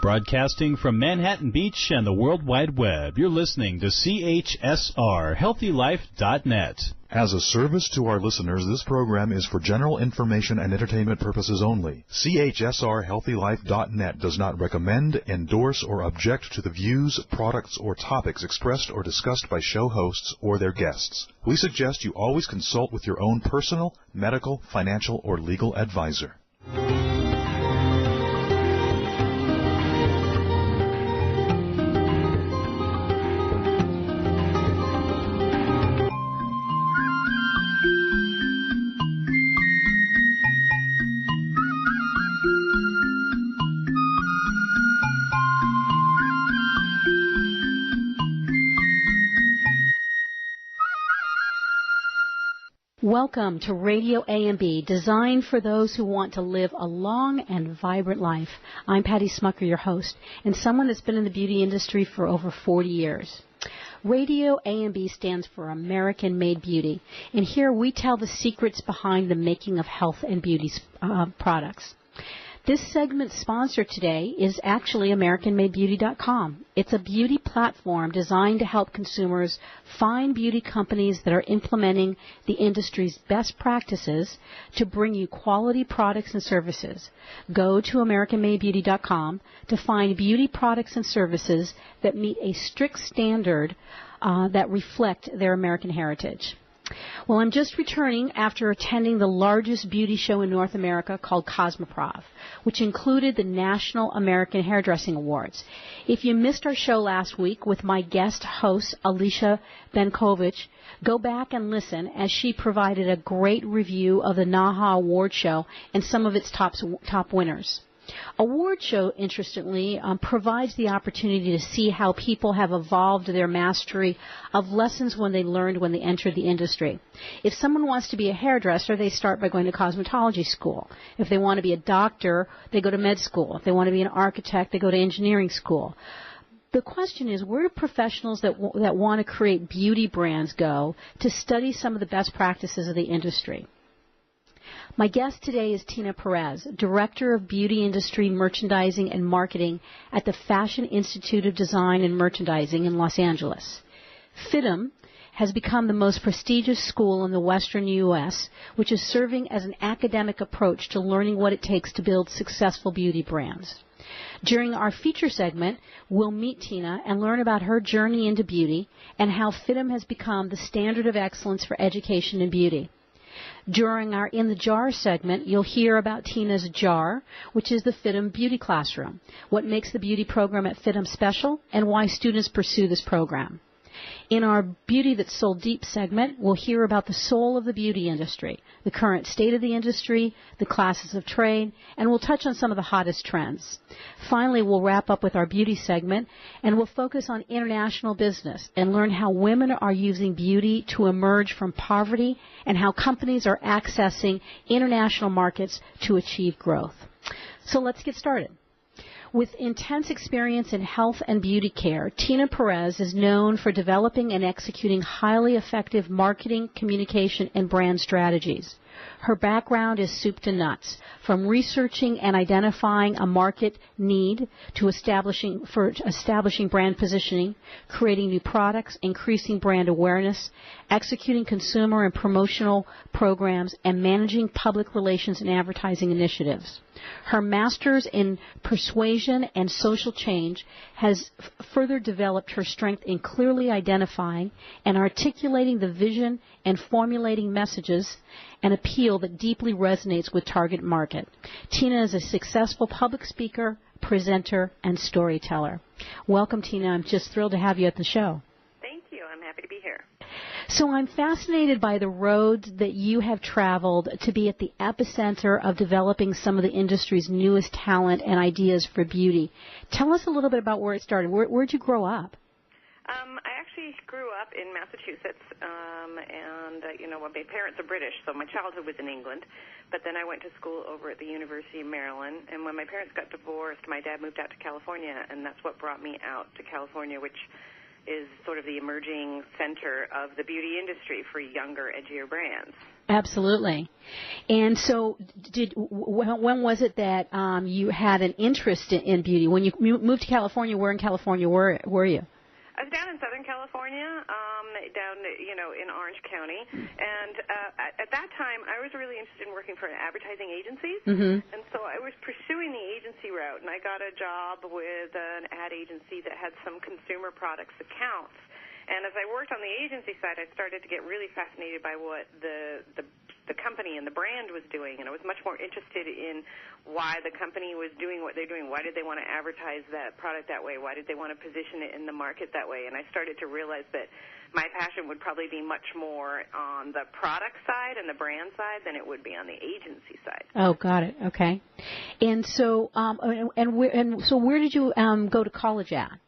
Broadcasting from Manhattan Beach and the World Wide Web, you're listening to CHSR, HealthyLife.net. As a service to our listeners, this program is for general information and entertainment purposes only. CHSR, HealthyLife.net does not recommend, endorse, or object to the views, products, or topics expressed or discussed by show hosts or their guests. We suggest you always consult with your own personal, medical, financial, or legal advisor. Welcome to RadioAMB, designed for those who want to live a long and vibrant life. I'm Patty Smucker, your host, and someone that's been in the beauty industry for over 40 years. RadioAMB stands for American Made Beauty, and here we tell the secrets behind the making of health and beauty products. This segment's sponsor today is actually AmericanMadeBeauty.com. It's a beauty platform designed to help consumers find beauty companies that are implementing the industry's best practices to bring you quality products and services. Go to AmericanMadeBeauty.com to find beauty products and services that meet a strict standard that reflect their American heritage. Well, I'm just returning after attending the largest beauty show in North America called Cosmoprof, which included the National American Hairdressing Awards. If you missed our show last week with my guest host, Alicia Benkovich, go back and listen as she provided a great review of the NAHA Award Show and some of its top winners. Award show, interestingly, provides the opportunity to see how people have evolved their mastery of lessons when they learned when they entered the industry. If someone wants to be a hairdresser, they start by going to cosmetology school. If they want to be a doctor, they go to med school. If they want to be an architect, they go to engineering school. The question is, where do professionals that want to create beauty brands go to study some of the best practices of the industry? My guest today is Tina Perez, Director of Beauty Industry Merchandising and Marketing at the Fashion Institute of Design and Merchandising in Los Angeles. FIDM has become the most prestigious school in the western U.S., which is serving as an academic approach to learning what it takes to build successful beauty brands. During our feature segment, we'll meet Tina and learn about her journey into beauty and how FIDM has become the standard of excellence for education in beauty. During our In the Jar segment, you'll hear about Tina's Jar, which is the FIDM Beauty Classroom, what makes the beauty program at FIDM special, and why students pursue this program. In our Beauty That's Sold Deep segment, we'll hear about the soul of the beauty industry, the current state of the industry, the classes of trade, and we'll touch on some of the hottest trends. Finally, we'll wrap up with our beauty segment, and we'll focus on international business and learn how women are using beauty to emerge from poverty and how companies are accessing international markets to achieve growth. So let's get started. With intense experience in health and beauty care, Tina Perez is known for developing and executing highly effective marketing, communication, and brand strategies. Her background is soup to nuts, from researching and identifying a market need to establishing brand positioning, creating new products, increasing brand awareness, executing consumer and promotional programs, and managing public relations and advertising initiatives. Her master's in persuasion and social change has further developed her strength in clearly identifying and articulating the vision and formulating messages and appeal that deeply resonates with target market. Tina is a successful public speaker, presenter, and storyteller. Welcome, Tina. I'm just thrilled to have you at the show. Thank you. I'm happy to be here. So I'm fascinated by the roads that you have traveled to be at the epicenter of developing some of the industry's newest talent and ideas for beauty. Tell us a little bit about where it started. Where'd you grow up? I actually grew up in Massachusetts, my parents are British, so my childhood was in England. But then I went to school over at the University of Maryland, and when my parents got divorced, my dad moved out to California, and that's what brought me out to California, which is sort of the emerging center of the beauty industry for younger, edgier brands. Absolutely. And so when was it that you had an interest in beauty? When you moved to California, where in California were you? I was down in Southern California, down, in Orange County. And at that time, I was really interested in working for advertising agencies. Mm-hmm. And so I was pursuing the agency route, and I got a job with an ad agency that had some consumer products accounts. And as I worked on the agency side, I started to get really fascinated by what the company and the brand was doing, and I was much more interested in why the company was doing what they're doing. Why did they want to advertise that product that way? Why did they want to position it in the market that way? And I started to realize that my passion would probably be much more on the product side and the brand side than it would be on the agency side. Oh, got it. Okay. And so, so where did you go to college at?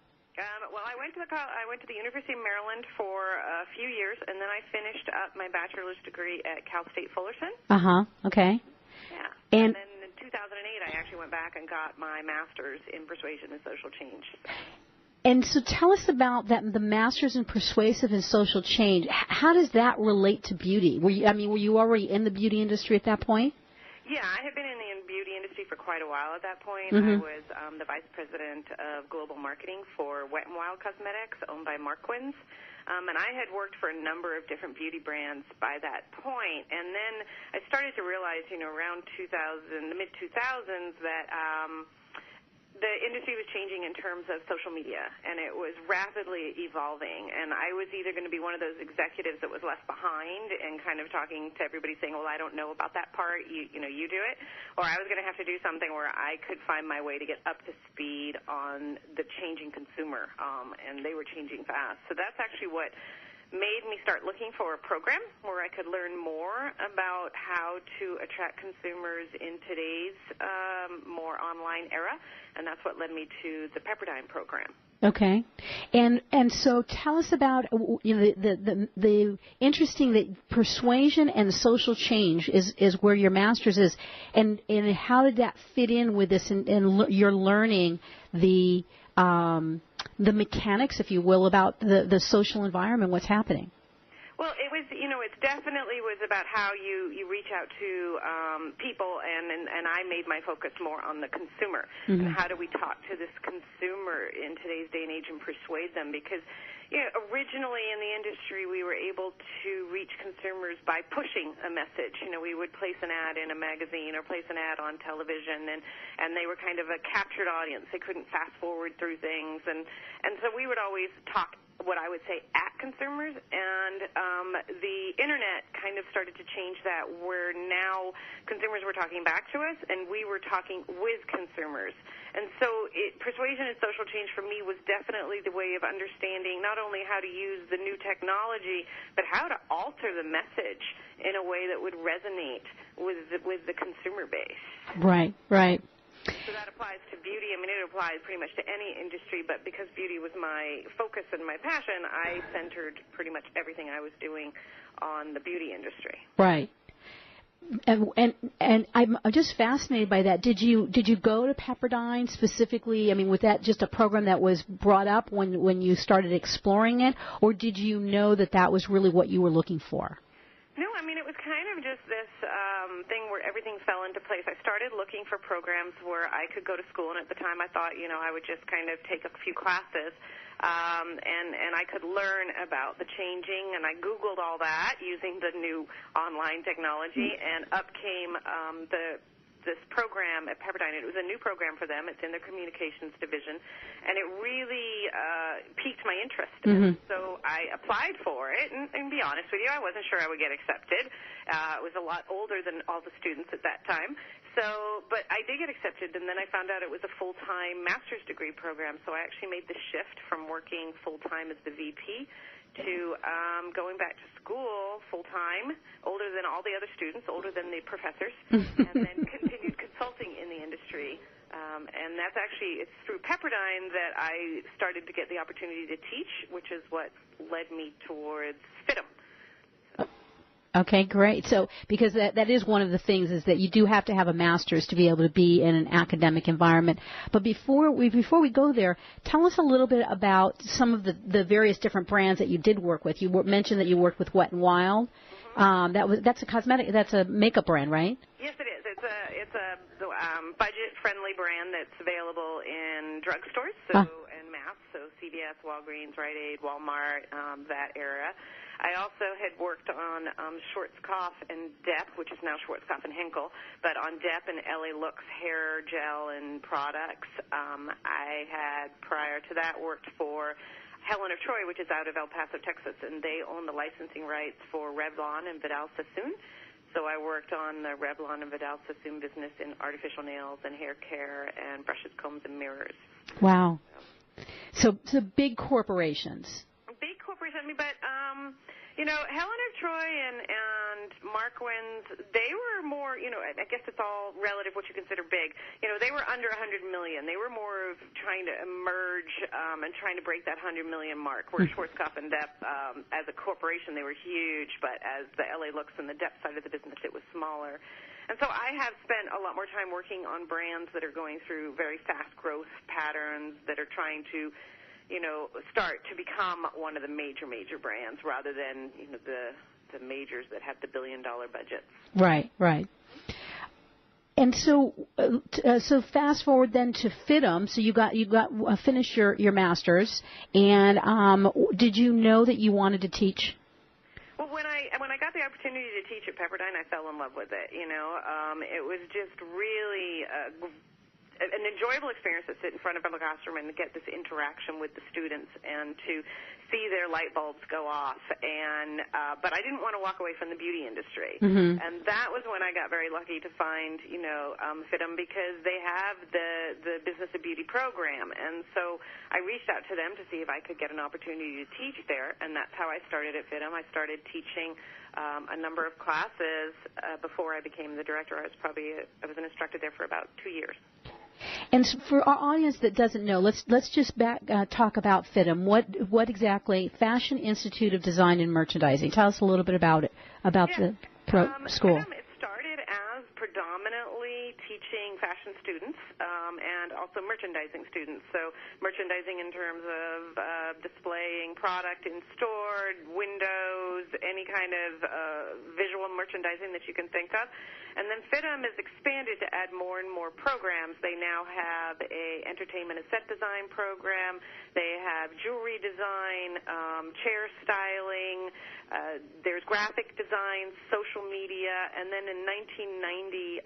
Well, I went to the University of Maryland for a few years, and then I finished up my bachelor's degree at Cal State Fullerton. Okay. Yeah. And then in 2008, I actually went back and got my master's in persuasion and social change. And so tell us about that, the master's in persuasive and social change. How does that relate to beauty? Were you already in the beauty industry at that point? Yeah, I had been in the beauty industry for quite a while at that point. Mm-hmm. I was the vice president of global marketing for Wet n Wild Cosmetics, owned by Marquins. And I had worked for a number of different beauty brands by that point. And then I started to realize, around the mid-2000s, that the industry was changing in terms of social media, and it was rapidly evolving. And I was either going to be one of those executives that was left behind and kind of talking to everybody saying, well, I don't know about that part, you do it, or I was going to have to do something where I could find my way to get up to speed on the changing consumer, and they were changing fast. So that's actually what made me start looking for a program where I could learn more about how to attract consumers in today's more online era, and that's what led me to the Pepperdine program. Okay, and so tell us about the interesting that persuasion and social change is where your master's is, and how did that fit in with this, and you're learning the mechanics, if you will, about the social environment, what's happening? Well, it was, it definitely was about how you reach out to people, and I made my focus more on the consumer. Mm-hmm. And how do we talk to this consumer in today's day and age and persuade them? Because, originally in the industry, we were able to reach consumers by pushing a message. We would place an ad in a magazine or place an ad on television, and they were kind of a captured audience. They couldn't fast forward through things, and so we would always talk, what I would say, at consumers, and the internet kind of started to change that, where now consumers were talking back to us and we were talking with consumers. And so persuasion and social change for me was definitely the way of understanding not only how to use the new technology, but how to alter the message in a way that would resonate with the consumer base. Right. So that applies to beauty. It applies pretty much to any industry, but because beauty was my focus and my passion, I centered pretty much everything I was doing on the beauty industry. Right. And I'm just fascinated by that. Did you go to Pepperdine specifically? Was that just a program that was brought up when you started exploring it, or did you know that was really what you were looking for? No, it was kind of just this thing where everything fell into place. I started looking for programs where I could go to school, and at the time I thought, I would just kind of take a few classes, and I could learn about the changing, and I Googled all that using the new online technology, and up came this program at Pepperdine. It was a new program for them. It's in their communications division, and it really piqued my interest. Mm-hmm. So I applied for it, and be honest with you, I wasn't sure I would get accepted. It was a lot older than all the students at that time. But I did get accepted, and then I found out it was a full-time master's degree program, so I actually made the shift from working full-time as the VP to going back to school full-time, older than all the other students, older than the professors, and then continued consulting in the industry. And that's actually, it's through Pepperdine that I started to get the opportunity to teach, which is what led me towards FIDM. Okay, great. So, because that is one of the things, is that you do have to have a master's to be able to be in an academic environment. But before we go there, tell us a little bit about some of the various different brands that you did work with. You mentioned that you worked with Wet n Wild. That's a cosmetic. That's a makeup brand, right? Yes, it is. It's a budget-friendly brand that's available in drugstores, and mass, so CVS, Walgreens, Rite Aid, Walmart, that area. I also had worked on Schwarzkopf and Depp, which is now Schwarzkopf and Henkel, but on Depp and LA Looks hair gel and products. I had, prior to that, worked for Helen of Troy, which is out of El Paso, Texas, and they own the licensing rights for Revlon and Vidal Sassoon. So I worked on the Revlon and Vidal Sassoon business in artificial nails and hair care and brushes, combs, and mirrors. Wow. So big corporations. Big corporations, but Helen of Troy and Marquand's, they were more, I guess it's all relative what you consider big. They were under $100 million. They were more of trying to emerge and trying to break that $100 million mark, where Schwarzkopf and Depp, as a corporation, they were huge, but as the LA Looks and the Depp side of the business, it was smaller. And so I have spent a lot more time working on brands that are going through very fast growth patterns, that are trying to start to become one of the major brands, rather than the majors that have the billion-dollar budgets. Right. And so fast forward then to FIDM. So you got finished your master's, and did you know that you wanted to teach? Well, when I got the opportunity to teach at Pepperdine, I fell in love with it. It was just really an enjoyable experience to sit in front of a classroom and get this interaction with the students and to see their light bulbs go off. And but I didn't want to walk away from the beauty industry. Mm-hmm. And that was when I got very lucky to find, FIDM, because they have the Business of Beauty program. And so I reached out to them to see if I could get an opportunity to teach there, and that's how I started at FIDM. I started teaching a number of classes before I became the director. I was an instructor there for about 2 years. And for our audience that doesn't know, let's just talk about FIDM. What exactly? Fashion Institute of Design and Merchandising. Tell us a little bit about the school. FIDM, it started as predominantly teaching fashion students and also merchandising students. So merchandising in terms of displaying product in store, windows, any kind of visual merchandising that you can think of. And then FIDM has expanded to add more and more programs. They now have a entertainment and set design program. They have jewelry design, chair styling. There's graphic design, social media, and then in 1990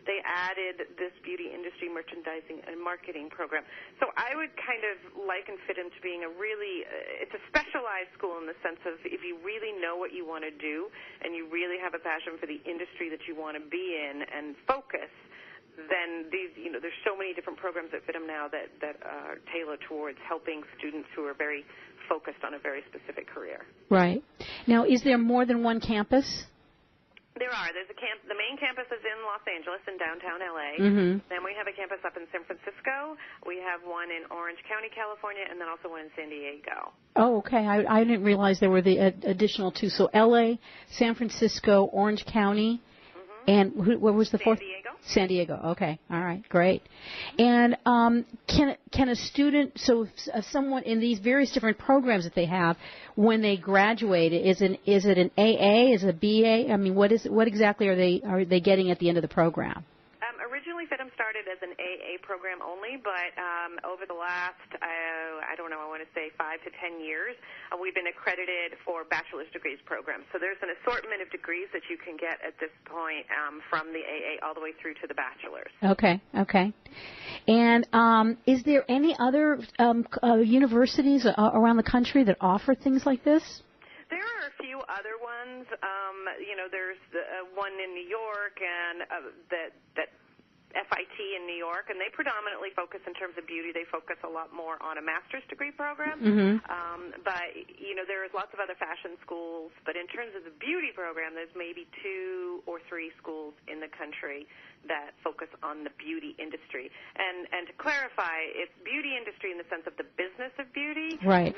they added this beauty industry merchandising and marketing program. So I would kind of liken FIDM to being it's a specialized school in the sense of if you really know what you want to do and you really have a passion for the industry that you want to be in and focus, then there's so many different programs at FIDM now that are tailored towards helping students who are very focused on a very specific career. Right. Now, is there more than one campus? There are. There's the main campus is in Los Angeles, in downtown LA. Mm-hmm. Then we have a campus up in San Francisco. We have one in Orange County, California, and then also one in San Diego. Oh, okay. I didn't realize there were the additional two. So LA, San Francisco, Orange County, and what was the fourth? San Diego. San Diego. Okay. All right. Great. And can a student, someone in these various different programs that they have, when they graduate, is it an AA? Is it a BA? I mean, what exactly are they getting at the end of the program? Originally, FIDM started as an AA program only, but over the last, I want to say 5 to 10 years, we've been accredited for bachelor's degrees programs. So there's an assortment of degrees that you can get at this point from the AA all the way through to the bachelor's. Okay. And is there any other universities around the country that offer things like this? There are a few other ones. There's one in New York and that FIT in New York, and they predominantly focus in terms of beauty. They focus a lot more on a master's degree program. Mm-hmm. But there's lots of other fashion schools. But in terms of the beauty program, there's maybe 2 or 3 schools in the country that focus on the beauty industry. And to clarify, it's beauty industry in the sense of the business of beauty. Right.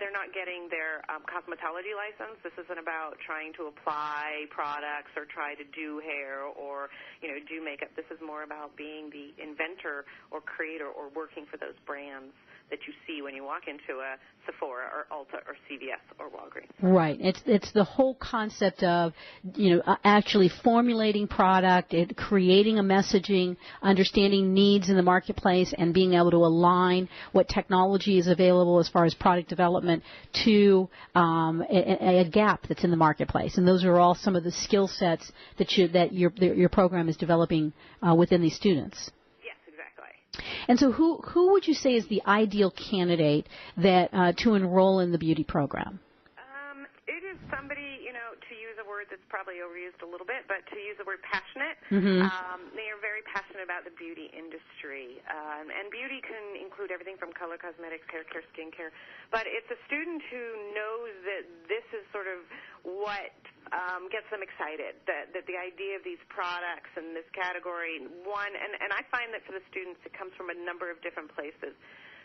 They're not getting their cosmetology license. This isn't about trying to apply products or try to do hair or do makeup. This is more about being the inventor or creator or working for those brands that you see when you walk into a Sephora or Ulta or CVS or Walgreens. Right. It's the whole concept of, actually formulating product, creating a messaging, understanding needs in the marketplace, and being able to align what technology is available as far as product development to a gap that's in the marketplace. And those are all some of the skill sets that your program is developing within these students. And so who would you say is the ideal candidate that to enroll in the beauty program? It is somebody, to use a word that's probably overused a little bit, but to use the word passionate. Mm-hmm. They are very passionate about the beauty industry. And beauty can include everything from color cosmetics, hair care, skin care. But it's a student who knows that this is sort of what gets them excited, that the idea of these products and this category, and I find that for the students it comes from a number of different places.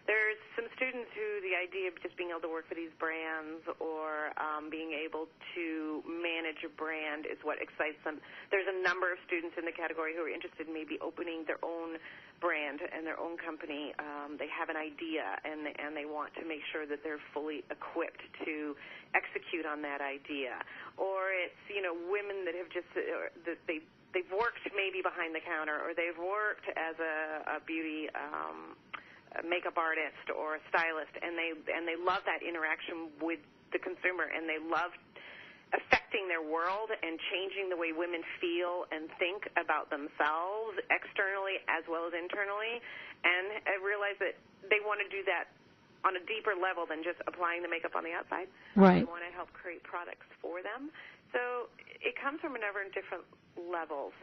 There's some students who the idea of just being able to work for these brands or being able to manage a brand is what excites them. There's a number of students in the category who are interested in maybe opening their own brand and their own company. They have an idea and they want to make sure that they're fully equipped to execute on that idea. Or it's, women that have just that they've worked maybe behind the counter, or they've worked as a beauty a makeup artist or a stylist, and they love that interaction with the consumer, and they love affecting their world and changing the way women feel and think about themselves externally as well as internally. And I realize that they want to do that on a deeper level than just applying the makeup on the outside. Right. They want to help create products for them. So it comes from a number of different levels.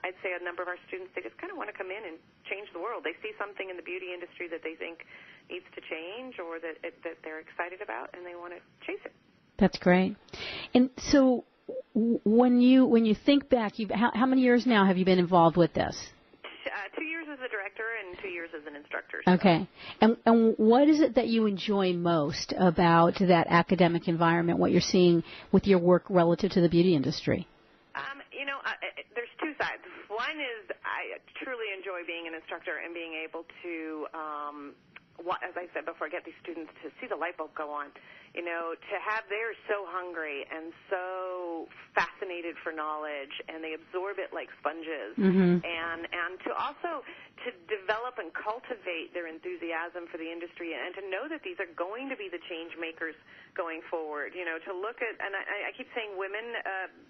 I'd say a number of our students, they just kind of want to come in and change the world. They see something in the beauty industry that they think needs to change or that they're excited about, and they want to chase it. That's great. And so when you think back, how many years now have you been involved with this? 2 years as a director and 2 years as an instructor. So. Okay. And what is it that you enjoy most about that academic environment, what you're seeing with your work relative to the beauty industry? There's two sides. One is I truly enjoy being an instructor and being able to, as I said before, get these students to see the light bulb go on. They're so hungry and so fascinated for knowledge, and they absorb it like sponges. Mm-hmm. And to also to develop and cultivate their enthusiasm for the industry, and to know that these are going to be the change makers going forward. To look at, and I keep saying women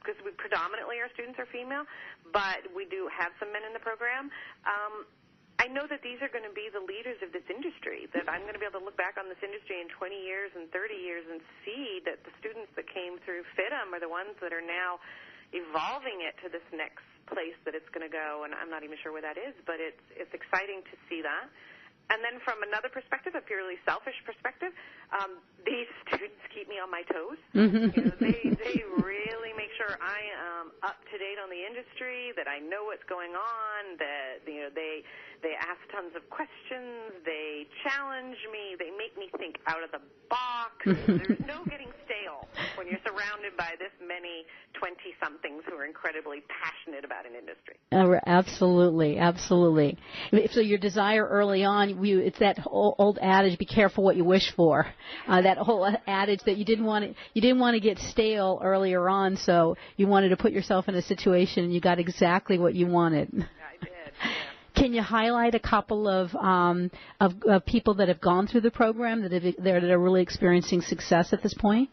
because predominantly our students are female, but we do have some men in the program. I know that these are going to be the leaders of this industry, that I'm going to be able to look back on this industry in 20 years and 30 years and see that the students that came through FIDM are the ones that are now evolving it to this next place that it's going to go, and I'm not even sure where that is, but it's exciting to see that. And then from another perspective, a purely selfish perspective, these students keep me on my toes. Mm-hmm. They really make sure I am up to date on the industry, that I know what's going on, that they ask tons of questions, they challenge me, they make me think out of the box. There's no getting stale when you're surrounded by this many 20-somethings who are incredibly passionate about an industry. Absolutely, absolutely. So your desire early on, it's that old adage, be careful what you wish for. That whole adage that you didn't want to get stale earlier on, so you wanted to put yourself in a situation and you got exactly what you wanted. I did, yeah. Can you highlight a couple of people that have gone through the program that are really experiencing success at this point?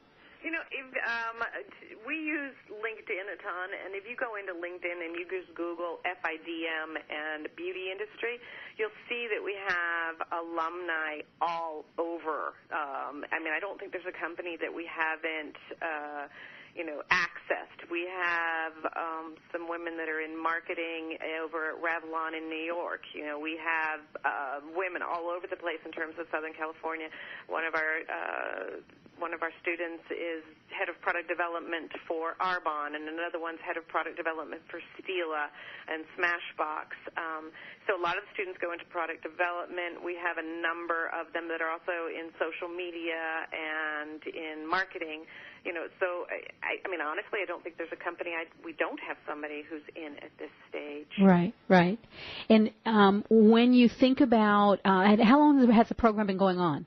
We use LinkedIn a ton, and if you go into LinkedIn and you just Google FIDM and beauty industry, you'll see that we have alumni all over. I don't think there's a company that we haven't accessed. We have some women that are in marketing over at Revlon in New York. We have women all over the place in terms of Southern California. One of our students is head of product development for Arbonne, and another one's head of product development for Stila and Smashbox. So a lot of the students go into product development. We have a number of them that are also in social media and in marketing. So I mean, honestly, I don't think there's a company we don't have somebody who's in at this stage. Right, right. And when you think about, how long has the program been going on?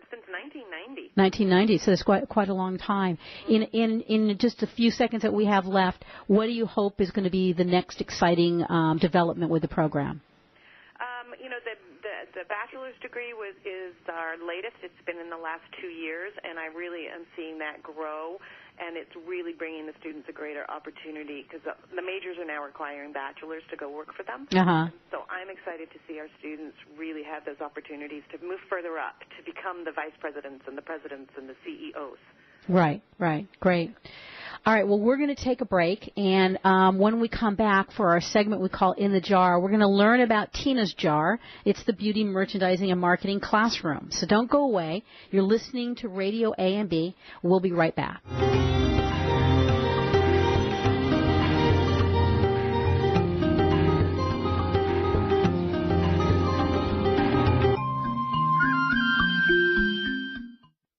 Since 1990. 1990, so it's quite a long time. In just a few seconds that we have left, what do you hope is going to be the next exciting development with the program? The bachelor's degree is our latest. It's been in the last 2 years, and I really am seeing that grow, and it's really bringing the students a greater opportunity because the majors are now requiring bachelors to go work for them. Uh-huh. So I'm excited to see our students really have those opportunities to move further up, to become the vice presidents and the presidents and the CEOs. Right, great. All right, well, we're going to take a break, and when we come back for our segment we call In the Jar, we're going to learn about Tina's Jar. It's the Beauty Merchandising and Marketing Classroom. So don't go away. You're listening to RadioAMB. We'll be right back.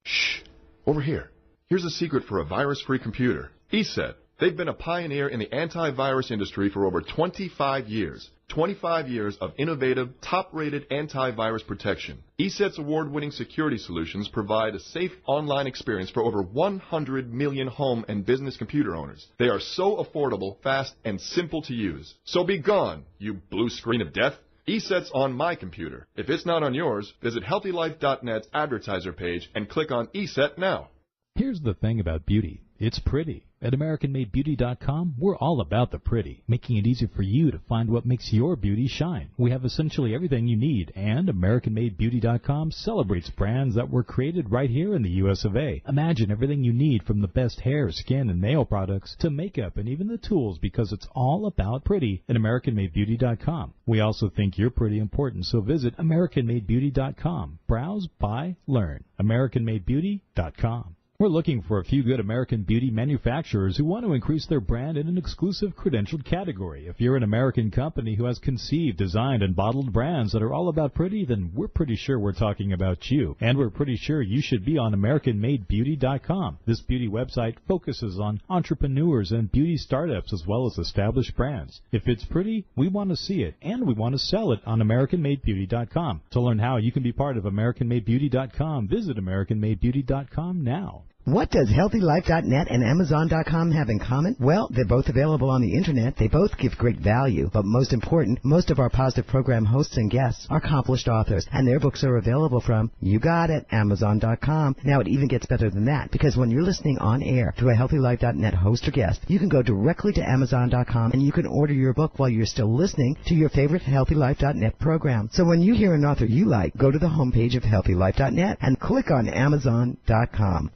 Shh, over here. Here's a secret for a virus-free computer. ESET. They've been a pioneer in the antivirus industry for over 25 years. 25 years of innovative, top-rated antivirus protection. ESET's award-winning security solutions provide a safe online experience for over 100 million home and business computer owners. They are so affordable, fast, and simple to use. So be gone, you blue screen of death. ESET's on my computer. If it's not on yours, visit HealthyLife.net's advertiser page and click on ESET now. Here's the thing about beauty. It's pretty. At AmericanMadeBeauty.com, we're all about the pretty, making it easy for you to find what makes your beauty shine. We have essentially everything you need, and AmericanMadeBeauty.com celebrates brands that were created right here in the U.S. of A. Imagine everything you need from the best hair, skin, and nail products to makeup and even the tools, because it's all about pretty at AmericanMadeBeauty.com. We also think you're pretty important, so visit AmericanMadeBeauty.com. Browse, buy, learn. AmericanMadeBeauty.com. We're looking for a few good American beauty manufacturers who want to increase their brand in an exclusive credentialed category. If you're an American company who has conceived, designed, and bottled brands that are all about pretty, then we're pretty sure we're talking about you. And we're pretty sure you should be on AmericanMadeBeauty.com. This beauty website focuses on entrepreneurs and beauty startups as well as established brands. If it's pretty, we want to see it, and we want to sell it on AmericanMadeBeauty.com. To learn how you can be part of AmericanMadeBeauty.com, visit AmericanMadeBeauty.com now. What does HealthyLife.net and Amazon.com have in common? Well, they're both available on the Internet. They both give great value. But most important, most of our positive program hosts and guests are accomplished authors, and their books are available from, you got it, Amazon.com. Now, it even gets better than that, because when you're listening on air to a HealthyLife.net host or guest, you can go directly to Amazon.com, and you can order your book while you're still listening to your favorite HealthyLife.net program. So when you hear an author you like, go to the homepage of HealthyLife.net and click on Amazon.com.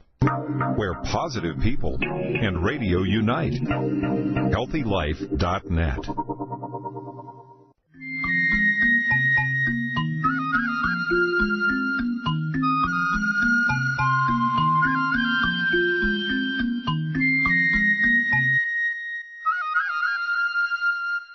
Where positive people and radio unite. HealthyLife.net.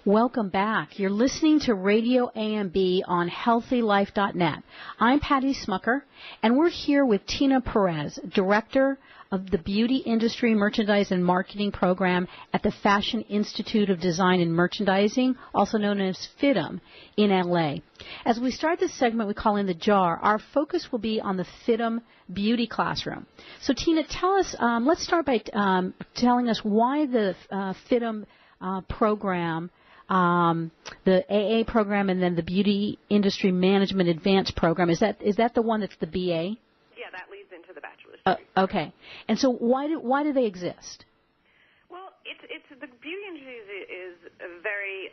Welcome back. You're listening to Radio AMB on HealthyLife.net. I'm Patty Smucker, and we're here with Tina Perez, Director of the Beauty Industry Merchandise and Marketing Program at the Fashion Institute of Design and Merchandising, also known as FIDM, in LA. As we start this segment we call In the Jar, our focus will be on the FIDM Beauty Classroom. So, Tina, tell us, let's start by telling us why the FIDM program, the AA program, and then the Beauty Industry Management Advanced program. Is that the one that's the BA? Yeah, that leads into the bachelor's degree. Okay. And so why do they exist? Well, it's the beauty industry is a very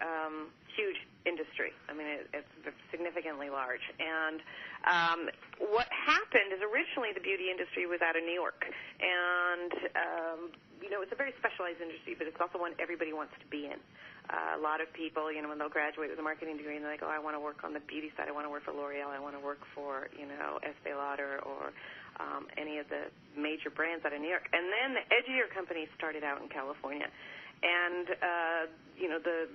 huge industry. I mean, it's significantly large. And what happened is originally the beauty industry was out of New York, and it's a very specialized industry, but it's also one everybody wants to be in. A lot of people, when they'll graduate with a marketing degree and they're like, I want to work on the beauty side. I want to work for L'Oreal. I want to work for, Estée Lauder or any of the major brands out of New York. And then the edgier companies started out in California. And, the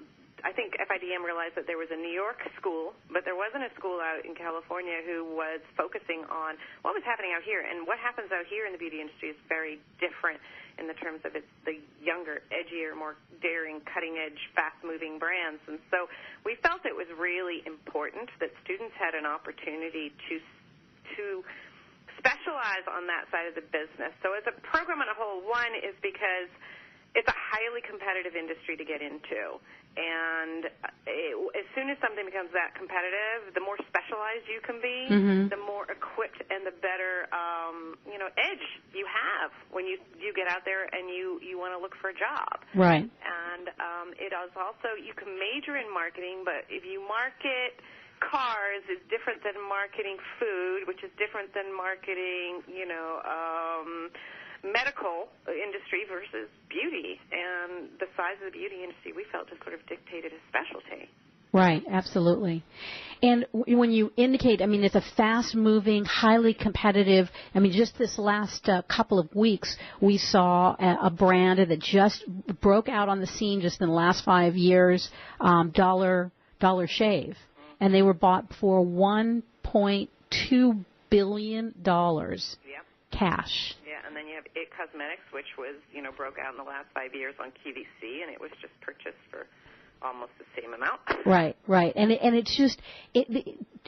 I think FIDM realized that there was a New York school, but there wasn't a school out in California who was focusing on what was happening out here. And what happens out here in the beauty industry is very different in the terms of it's the younger, edgier, more daring, cutting-edge, fast-moving brands. And so we felt it was really important that students had an opportunity to specialize on that side of the business. So as a program on a whole, one is because it's a highly competitive industry to get into. And as soon as something becomes that competitive, the more specialized you can be, the more equipped and the better, edge you have when you get out there and you want to look for a job. Right. And it is also, you can major in marketing, but if you market cars is different than marketing food, which is different than marketing, medical industry versus beauty. And the size of the beauty industry, we felt, just sort of dictated a specialty. Right, absolutely. And when you indicate, it's a fast-moving, highly competitive, just this last couple of weeks, we saw a brand that just broke out on the scene just in the last 5 years, Dollar Shave. And they were bought for $1.2 billion cash. Yeah, and then you have It Cosmetics, which was, broke out in the last 5 years on QVC, and it was just purchased for almost the same amount. Right. And it's just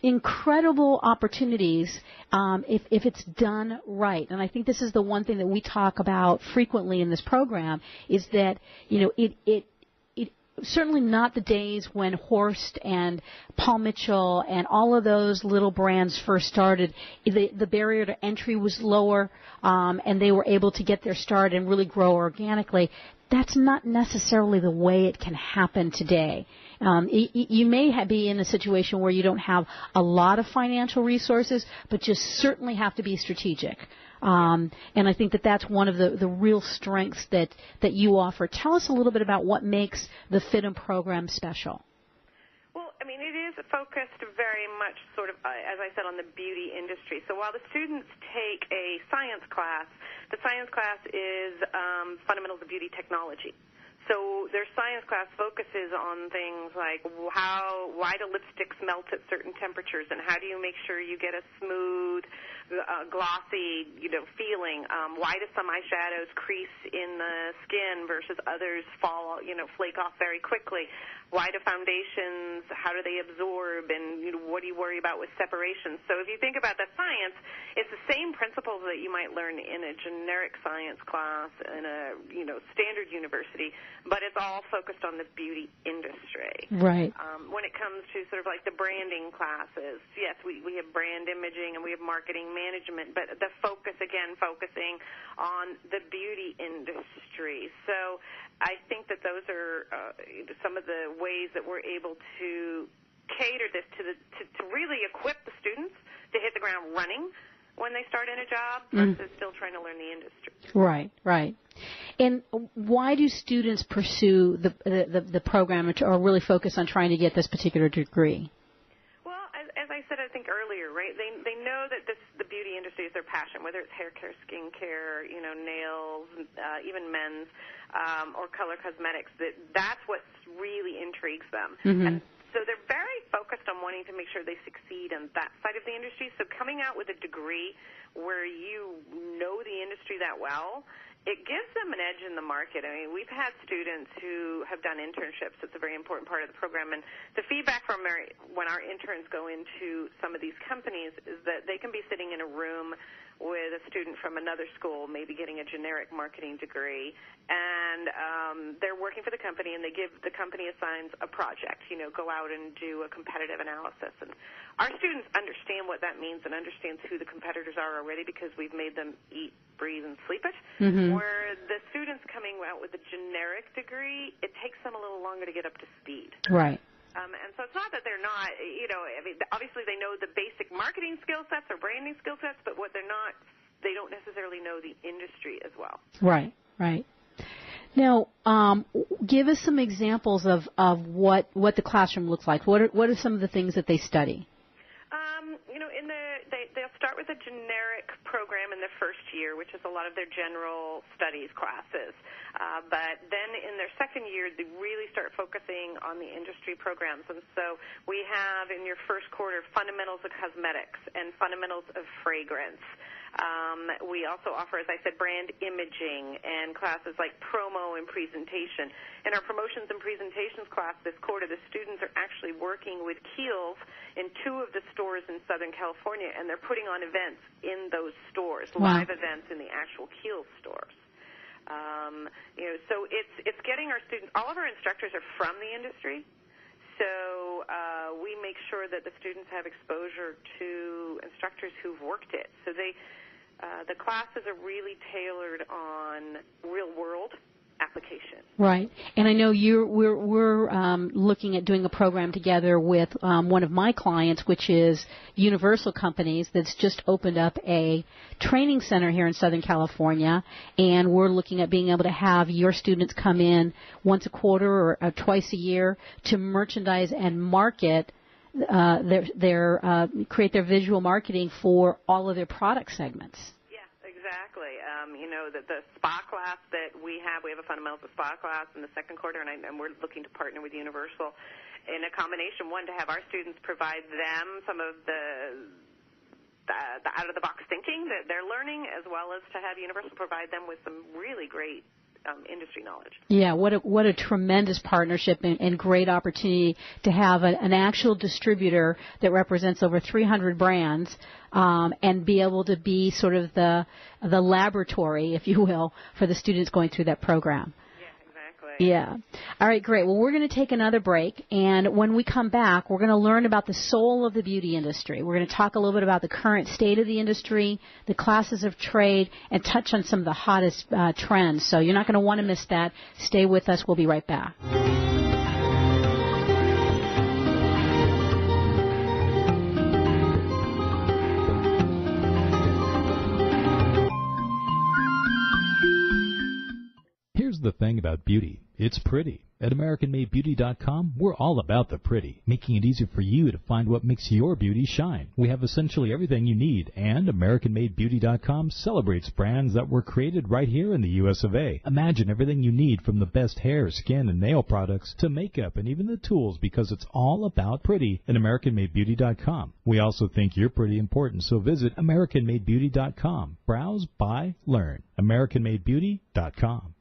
incredible opportunities if it's done right. And I think this is the one thing that we talk about frequently in this program is that, it certainly not the days when Horst and Paul Mitchell and all of those little brands first started. The barrier to entry was lower, and they were able to get their start and really grow organically. That's not necessarily the way it can happen today. You may be in a situation where you don't have a lot of financial resources, but you certainly have to be strategic. And I think that's one of the real strengths that you offer. Tell us a little bit about what makes the FIDM program special. Well, it is focused very much sort of, as I said, on the beauty industry. So while the students take a science class, the science class is fundamentals of beauty technology. So their science class focuses on things like why do lipsticks melt at certain temperatures, and how do you make sure you get a smooth, glossy, feeling? Why do some eyeshadows crease in the skin versus others fall, flake off very quickly? Why do foundations, how do they absorb, and what do you worry about with separation? So if you think about the science, it's the same principles that you might learn in a generic science class in a standard university, but it's all focused on the beauty industry. Right. When it comes to sort of like the branding classes, yes, we have brand imaging and we have marketing management, but the focus, again, focusing on the beauty industry. So I think that those are some of the ways that we're able to cater this to really equip the students to hit the ground running when they start in a job versus still trying to learn the industry. Right. And why do students pursue the program or really focus on trying to get this particular degree? Well, as I said, I think earlier, right? They know that the beauty industry is their passion, whether it's hair care, skin care, nails, even men's, or color cosmetics. That's what really intrigues them. And so they're very focused on wanting to make sure they succeed in that side of the industry. So coming out with a degree where you know the industry that well, it gives them an edge in the market. We've had students who have done internships. It's a very important part of the program. And the feedback from when our interns go into some of these companies is that they can be sitting in a room with a student from another school, maybe getting a generic marketing degree, and they're working for the company, and the company assigns a project, go out and do a competitive analysis. And our students understand what that means and understands who the competitors are already because we've made them eat, breathe, and sleep it. Where the students coming out with a generic degree, it takes them a little longer to get up to speed. Right. And so it's not that they're not, obviously they know the basic marketing skill sets or branding skill sets, but what they're not, they don't necessarily know the industry as well. Right. Now, give us some examples of what the classroom looks like. What are some of the things that they study? they'll start with a generic program in their first year, which is a lot of their general studies classes. But then in their second year, they really start focusing on the industry programs. And so we have in your first quarter fundamentals of cosmetics and fundamentals of fragrance. We also offer, as I said, brand imaging and classes like promo and presentation. In our promotions and presentations class this quarter, the students are actually working with Kiehl's in 2 of the stores in Southern California, and they're putting on events in those stores, live events in the actual Kiehl's stores. So it's getting our students. All of our instructors are from the industry, so we make sure that the students have exposure to instructors who've worked it. So the classes are really tailored on real-world application. Right. And I know we're looking at doing a program together with one of my clients, which is Universal Companies, that's just opened up a training center here in Southern California, and we're looking at being able to have your students come in once a quarter or twice a year to merchandise and market create their visual marketing for all of their product segments. Exactly. The spa class that we have a fundamentals of spa class in the second quarter, and we're looking to partner with Universal in a combination, one, to have our students provide them some of the out-of-the-box thinking that they're learning, as well as to have Universal provide them with some really great industry knowledge. Yeah, what a tremendous partnership and great opportunity to have an actual distributor that represents over 300 brands and be able to be sort of the laboratory, if you will, for the students going through that program. Yeah. All right, great. Well, we're going to take another break, and when we come back, we're going to learn about the soul of the beauty industry. We're going to talk a little bit about the current state of the industry, the classes of trade, and touch on some of the hottest trends. So you're not going to want to miss that. Stay with us. We'll be right back. Here's the thing about beauty. It's pretty. At AmericanMadeBeauty.com, we're all about the pretty, making it easy for you to find what makes your beauty shine. We have essentially everything you need, and AmericanMadeBeauty.com celebrates brands that were created right here in the U.S. of A. Imagine everything you need, from the best hair, skin, and nail products to makeup and even the tools, because it's all about pretty at AmericanMadeBeauty.com. We also think you're pretty important, so visit AmericanMadeBeauty.com. Browse, buy, learn. AmericanMadeBeauty.com.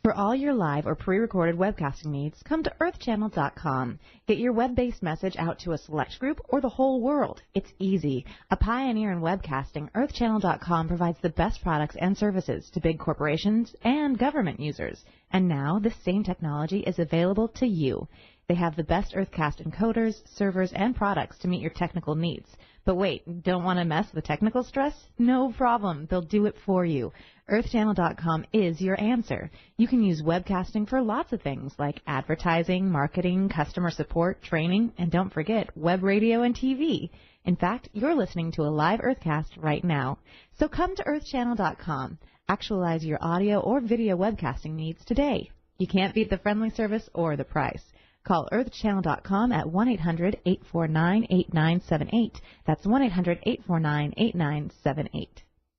For all your live or pre-recorded webcasting needs, come to earthchannel.com. Get your web-based message out to a select group or the whole world. It's easy. A pioneer in webcasting, earthchannel.com provides the best products and services to big corporations and government users. And now this same technology is available to you. They have the best Earthcast encoders, servers, and products to meet your technical needs. But wait, don't want to mess with technical stress? No problem. They'll do it for you. EarthChannel.com is your answer. You can use webcasting for lots of things like advertising, marketing, customer support, training, and don't forget web radio and TV. In fact, you're listening to a live Earthcast right now. So come to EarthChannel.com. Actualize your audio or video webcasting needs today. You can't beat the friendly service or the price. Call EarthChannel.com at 1-800-849-8978. That's 1-800-849-8978.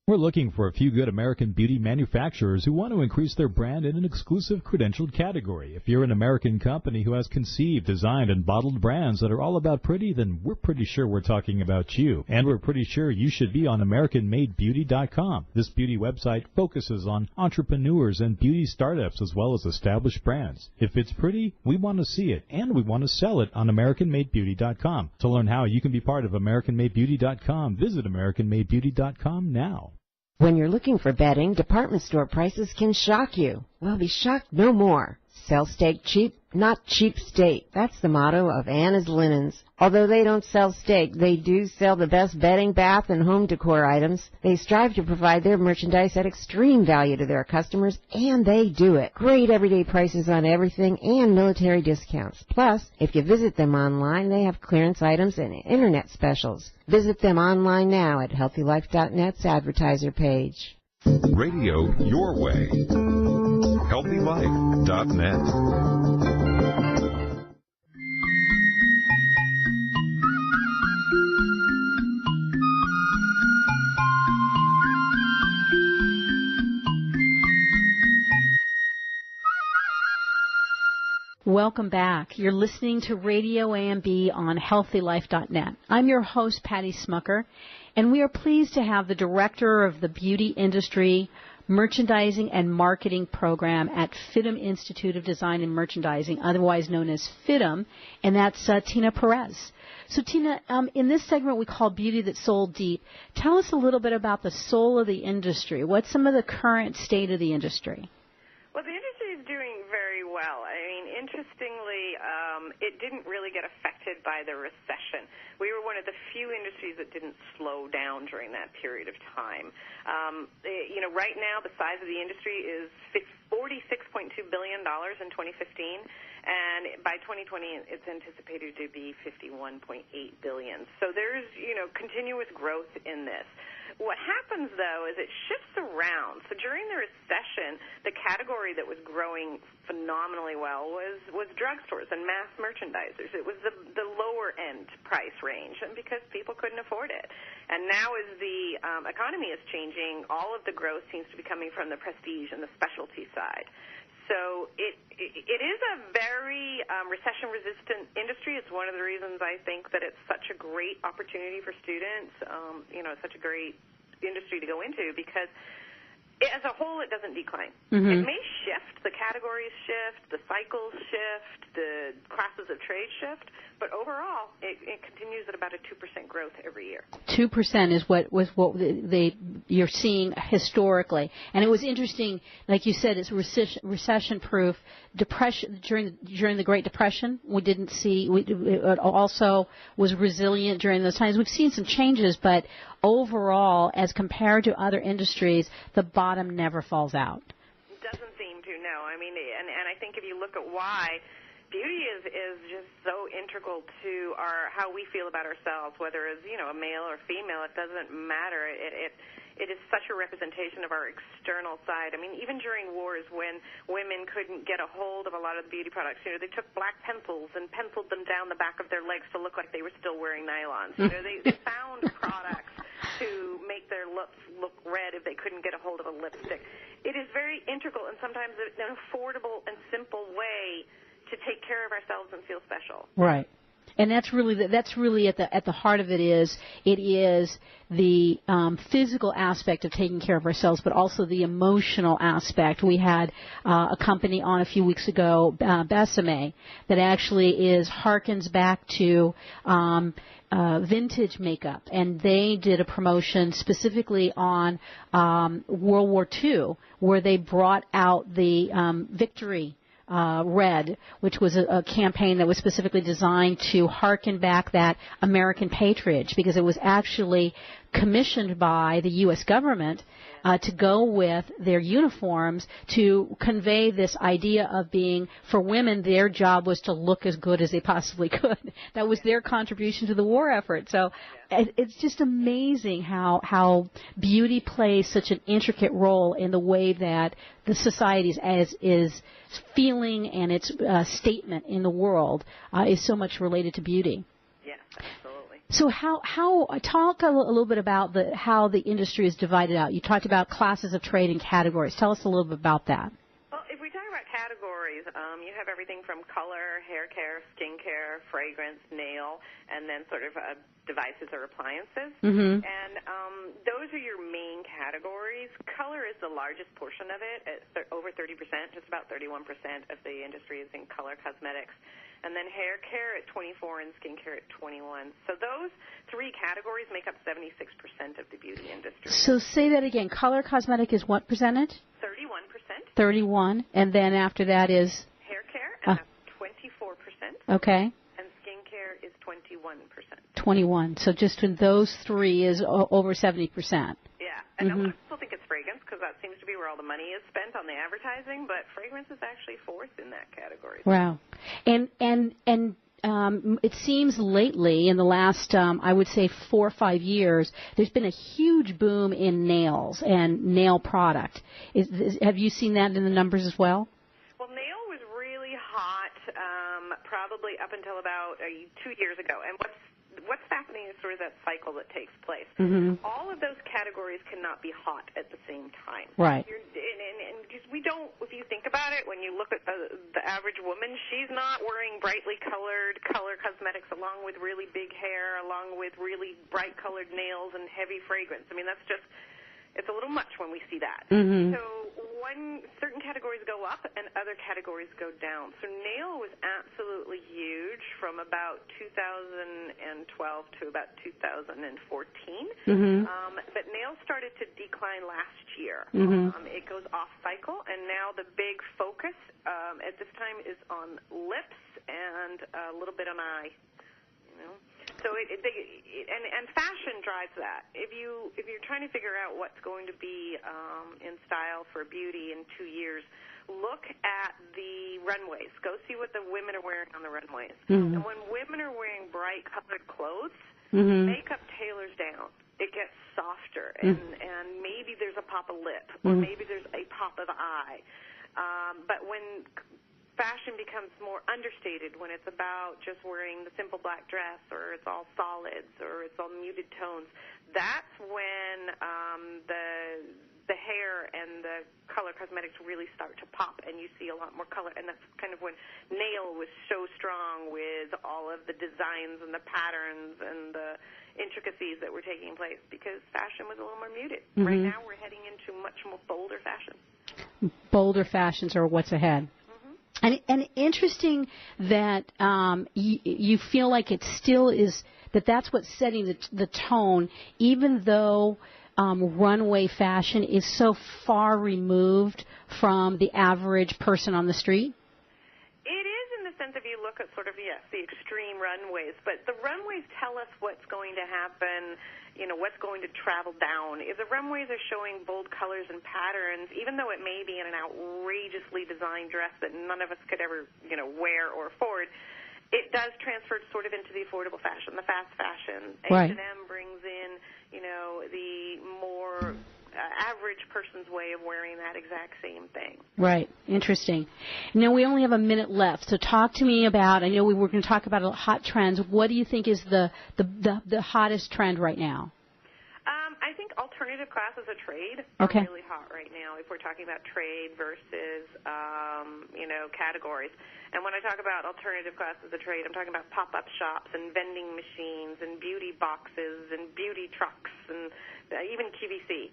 We're looking for a few good American beauty manufacturers who want to increase their brand in an exclusive credentialed category. If you're an American company who has conceived, designed, and bottled brands that are all about pretty, then we're pretty sure we're talking about you. And we're pretty sure you should be on AmericanMadeBeauty.com. This beauty website focuses on entrepreneurs and beauty startups as well as established brands. If it's pretty, we want to see it, and we want to sell it on AmericanMadeBeauty.com. To learn how you can be part of AmericanMadeBeauty.com, visit AmericanMadeBeauty.com now. When you're looking for bedding, department store prices can shock you. Well, be shocked no more. Sell steak cheap, not cheap steak. That's the motto of Anna's Linens. Although they don't sell steak, they do sell the best bedding, bath, and home decor items. They strive to provide their merchandise at extreme value to their customers, and they do it. Great everyday prices on everything and military discounts. Plus, if you visit them online, they have clearance items and internet specials. Visit them online now at HealthyLife.net's advertiser page. Radio your way. HealthyLife.net. Welcome back. You're listening to RadioAMB on HealthyLife.net. I'm your host, Patty Smucker, and we are pleased to have the Director of the Beauty Industry Merchandising and Marketing Program at FIDM Institute of Design and Merchandising, otherwise known as FIDM, and that's Tina Perez. So, Tina, in this segment we call Beauty That Sold Deep. Tell us a little bit about the soul of the industry. What's some of the current state of the industry? Well, the industry is doing very well. I mean, interestingly, it didn't really get affected by the recession. We were one of the few industries that didn't slow down during that period of time. Right now the size of the industry is $46.2 billion in 2015, and by 2020 it's anticipated to be $51.8 billion. So there's, continuous growth in this. What happens, though, is it shifts around. So during the recession, the category that was growing phenomenally well was drugstores and mass merchandisers. It was the lower-end price range, and because people couldn't afford it. And now as the economy is changing, all of the growth seems to be coming from the prestige and the specialty side. So it is a very recession-resistant industry. It's one of the reasons I think that it's such a great opportunity for students. It's such a great industry to go into because as a whole it doesn't decline. Mm-hmm. It may shift, the categories shift, the cycles shift, the classes of trade shift, but overall it continues at about a 2% growth every year. 2% is what you're seeing historically. And it was interesting, like you said, it's recession-proof. Depression during the Great Depression, we didn't see. It also was resilient during those times. We've seen some changes, but overall, as compared to other industries, the bottom never falls out. It doesn't seem to, no. I mean, and I think if you look at why, beauty is just so integral to how we feel about ourselves, whether it's a male or female. It doesn't matter. It is such a representation of our external side. I mean, even during wars when women couldn't get a hold of a lot of the beauty products, they took black pencils and penciled them down the back of their legs to look like they were still wearing nylons. They found products to make their lips look red if they couldn't get a hold of a lipstick. It is very integral and sometimes an affordable and simple way to take care of ourselves and feel special. Right. And that's really at the heart of it is the physical aspect of taking care of ourselves, but also the emotional aspect. We had a company on a few weeks ago, Besame, that actually harkens back to vintage makeup, and they did a promotion specifically on World War II, where they brought out the Victory Red, which was a campaign that was specifically designed to harken back that American patriots, because it was actually commissioned by the U.S. government to go with their uniforms to convey this idea of being, for women, their job was to look as good as they possibly could. That was their contribution to the war effort. So it's just amazing how beauty plays such an intricate role in the way that the society is feeling, and its statement in the world is so much related to beauty. Yes, absolutely. So talk a little bit about how the industry is divided out. You talked about classes of trade and categories. Tell us a little bit about that. Well, if we talk about categories, you have everything from color, hair care, skin care, fragrance, nail, and then sort of devices or appliances. Mm-hmm. And those are your main categories. Color is the largest portion of it, at over 30%, just about 31% of the industry is in color cosmetics. And then hair care at 24% and skin care at 21%. So those three categories make up 76% of the beauty industry. So say that again. Color cosmetic is what percentage? 31%. 31%. And then after that is? Hair care, and that's 24%. Okay. And skin care is 21%. 21%. So just in those three is over 70%. Yeah. And I still think it's fragrance because that seems to be where all the money is spent on the advertising, but fragrance is actually fourth in that category. Wow. And it seems lately, in the last, I would say 4 or 5 years, there's been a huge boom in nails and nail product. Have you seen that in the numbers as well? Well, nail was really hot probably up until about 2 years ago. And what's happening is sort of that cycle that takes place. All of those categories cannot be hot at the same time. Right. And just, we don't, if you think about it, when you look at the average woman, she's not wearing brightly colored color cosmetics along with really big hair, along with really bright colored nails and heavy fragrance. I mean, that's just, it's a little much when we see that. So certain categories go up and other categories go down. So nail was absolutely huge from about 2012 to about 2014. But nail started to decline last year. It goes off cycle, and now the big focus at this time is on lips and a little bit on eye. So and fashion drives that. If you're trying to figure out what's going to be in style for beauty in 2 years, look at the runways. Go see what the women are wearing on the runways. And when women are wearing bright colored clothes, makeup tailors down. It gets softer, and maybe there's a pop of lip, or maybe there's a pop of eye. But when fashion becomes more understated, when it's about just wearing the simple black dress, or it's all solids, or it's all muted tones, that's when the hair and the color cosmetics really start to pop, and you see a lot more color. And that's kind of when nail was so strong with all of the designs and the patterns and the intricacies that were taking place, because fashion was a little more muted. Right now we're heading into much more bolder fashion. Bolder fashions are what's ahead. And interesting that you feel like it still is, that's what's setting the tone, even though runway fashion is so far removed from the average person on the street? It is, in the sense, if you look at sort of, yes, the extreme runways, but the runways tell us what's going to happen, what's going to travel down. If the runways are showing bold colors and patterns, even though it may be in an outrageously designed dress that none of us could ever, wear or afford, it does transfer sort of into the affordable fashion, the fast fashion. Right. H&M brings in, the more average person's way of wearing that exact same thing. Right. Interesting. Now, we only have a minute left, so talk to me about, I know we were going to talk about hot trends. What do you think is the hottest trend right now? I think alternative class as a trade are really hot right now, if we're talking about trade versus, categories. And when I talk about alternative class as a trade, I'm talking about pop-up shops and vending machines and beauty boxes and beauty trucks and even QVC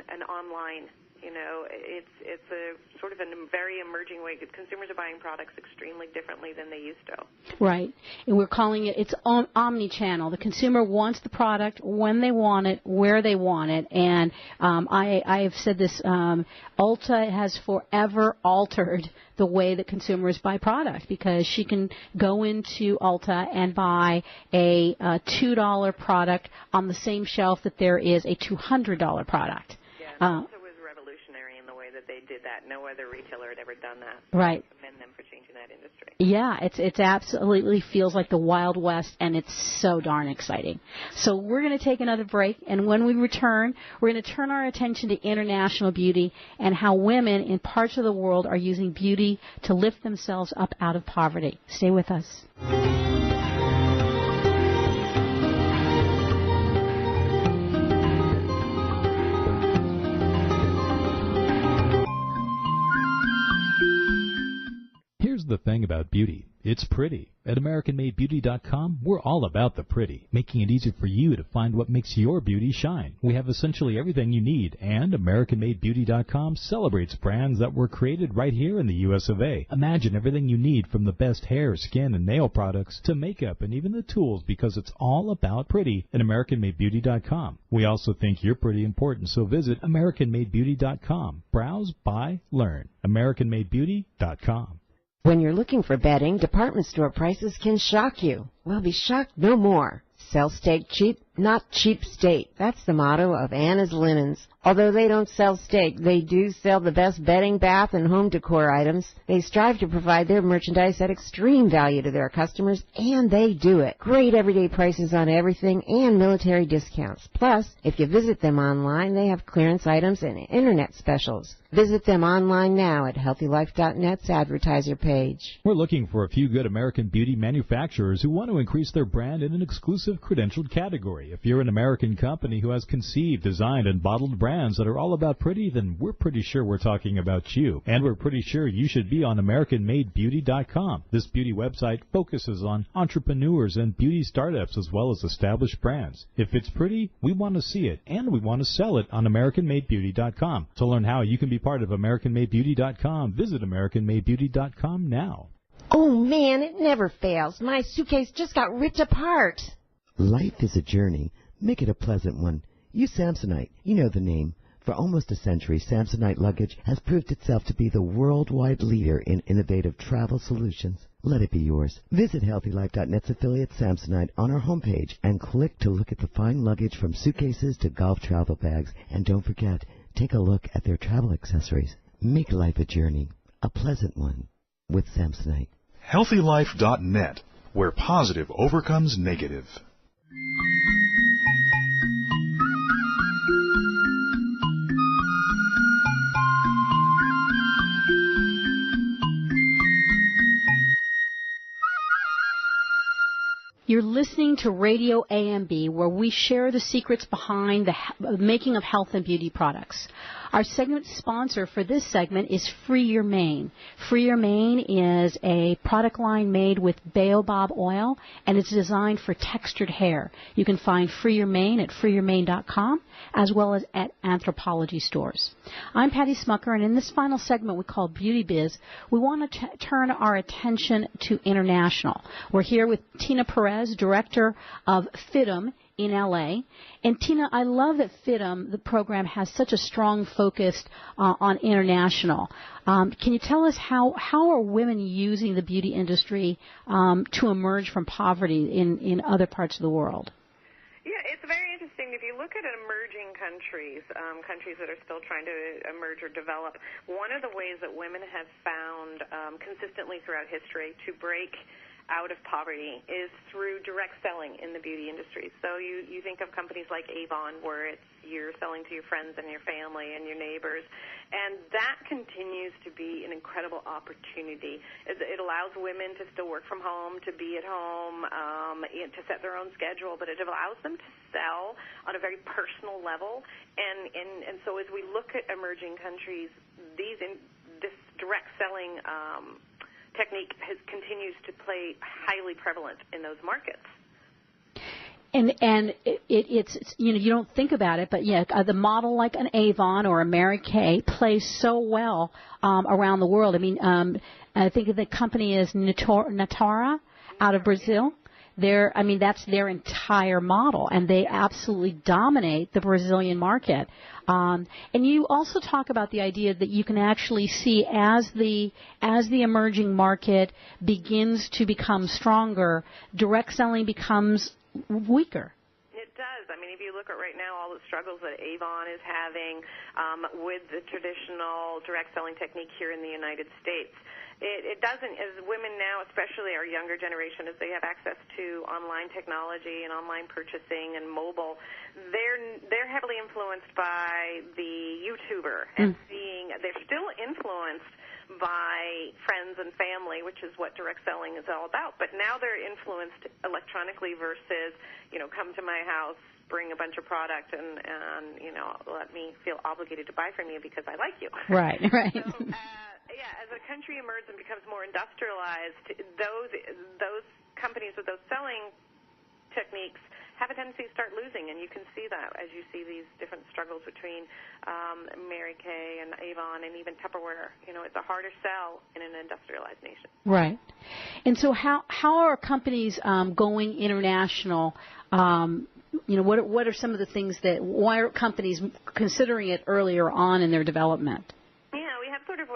and online. It's a sort of a very emerging way. Consumers are buying products extremely differently than they used to. Right. And we're calling it's omni-channel. The consumer wants the product when they want it, where they want it. And I have said this, Ulta has forever altered the way that consumers buy product, because she can go into Ulta and buy a $2 product on the same shelf that there is a $200 product. Yeah, they did that. No other retailer had ever done that. Right. I commend them for changing that industry. Yeah, it absolutely feels like the Wild West, and it's so darn exciting. So we're going to take another break, and when we return, we're going to turn our attention to international beauty and how women in parts of the world are using beauty to lift themselves up out of poverty. Stay with us. Here's the thing about beauty. It's pretty. At AmericanMadeBeauty.com, we're all about the pretty, making it easy for you to find what makes your beauty shine. We have essentially everything you need, and AmericanMadeBeauty.com celebrates brands that were created right here in the U.S. of A. Imagine everything you need, from the best hair, skin, and nail products to makeup and even the tools, because it's all about pretty at AmericanMadeBeauty.com. We also think you're pretty important, so visit AmericanMadeBeauty.com. Browse, buy, learn. AmericanMadeBeauty.com. When you're looking for bedding, department store prices can shock you. Well, be shocked no more. Sell steak cheap, not cheap steak. That's the motto of Anna's Linens. Although they don't sell steak, they do sell the best bedding, bath, and home decor items. They strive to provide their merchandise at extreme value to their customers, and they do it. Great everyday prices on everything and military discounts. Plus, if you visit them online, they have clearance items and internet specials. Visit them online now at HealthyLife.net's advertiser page. We're looking for a few good American beauty manufacturers who want to increase their brand in an exclusive credentialed category. If you're an American company who has conceived, designed, and bottled brands that are all about pretty, then we're pretty sure we're talking about you. And we're pretty sure you should be on AmericanMadeBeauty.com. This beauty website focuses on entrepreneurs and beauty startups as well as established brands. If it's pretty, we want to see it, and we want to sell it on AmericanMadeBeauty.com. To learn how you can be part of AmericanMadeBeauty.com, visit AmericanMadeBeauty.com now. Oh, man, it never fails. My suitcase just got ripped apart. Life is a journey. Make it a pleasant one. Use Samsonite. You know the name. For almost a century, Samsonite luggage has proved itself to be the worldwide leader in innovative travel solutions. Let it be yours. Visit HealthyLife.net's affiliate Samsonite on our homepage and click to look at the fine luggage from suitcases to golf travel bags. And don't forget, take a look at their travel accessories. Make life a journey, a pleasant one, with Samsonite. HealthyLife.net, where positive overcomes negative. You're listening to Radio AMB, where we share the secrets behind the making of health and beauty products. Our segment sponsor for this segment is Free Your Mane. Free Your Mane is a product line made with baobab oil, and it's designed for textured hair. You can find Free Your Mane at freeyourmane.com, as well as at Anthropology stores. I'm Patty Smucker, and in this final segment we call Beauty Biz, we want to turn our attention to international. We're here with Tina Perez, Director of FIDM in LA. And Tina, I love that FIDM, the program, has such a strong focus on international. Can you tell us how are women using the beauty industry to emerge from poverty in other parts of the world? Yeah, it's very interesting. If you look at emerging countries, countries that are still trying to emerge or develop, one of the ways that women have found consistently throughout history to break out of poverty is through direct selling in the beauty industry. So you think of companies like Avon, where you're selling to your friends and your family and your neighbors, and that continues to be an incredible opportunity. It allows women to still work from home, to be at home, to set their own schedule, but it allows them to sell on a very personal level. And so as we look at emerging countries, this direct selling technique continues to play highly prevalent in those markets. And it's you don't think about it, but yeah, the model like an Avon or a Mary Kay plays so well around the world. I mean, I think the company is Natura out of Brazil. That's their entire model, and they absolutely dominate the Brazilian market. And you also talk about the idea that you can actually see as the emerging market begins to become stronger, direct selling becomes weaker. It does. I mean, if you look at right now all the struggles that Avon is having with the traditional direct selling technique here in the United States, it doesn't, as women now, especially our younger generation, as they have access to online technology and online purchasing and mobile, they're heavily influenced by the YouTuber and they're still influenced by friends and family, which is what direct selling is all about. But now they're influenced electronically versus, come to my house, bring a bunch of product and let me feel obligated to buy from you because I like you. Right. So, as a country emerges and becomes more industrialized, those companies with those selling techniques have a tendency to start losing, and you can see that as you see these different struggles between Mary Kay and Avon and even Tupperware. It's a harder sell in an industrialized nation. Right. And so how are companies going international? What are some of the things why are companies considering it earlier on in their development? Yeah, we have sort of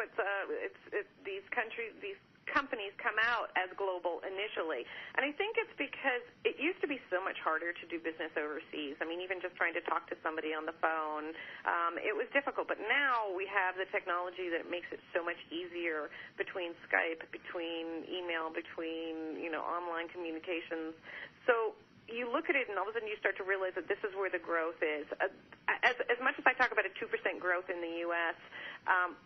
these companies come out as global initially. And I think it's because it used to be so much harder to do business overseas. I mean, even just trying to talk to somebody on the phone, it was difficult. But now we have the technology that makes it so much easier between Skype, between email, between, online communications. So you look at it, and all of a sudden you start to realize that this is where the growth is. As much as I talk about a 2% growth in the U.S.,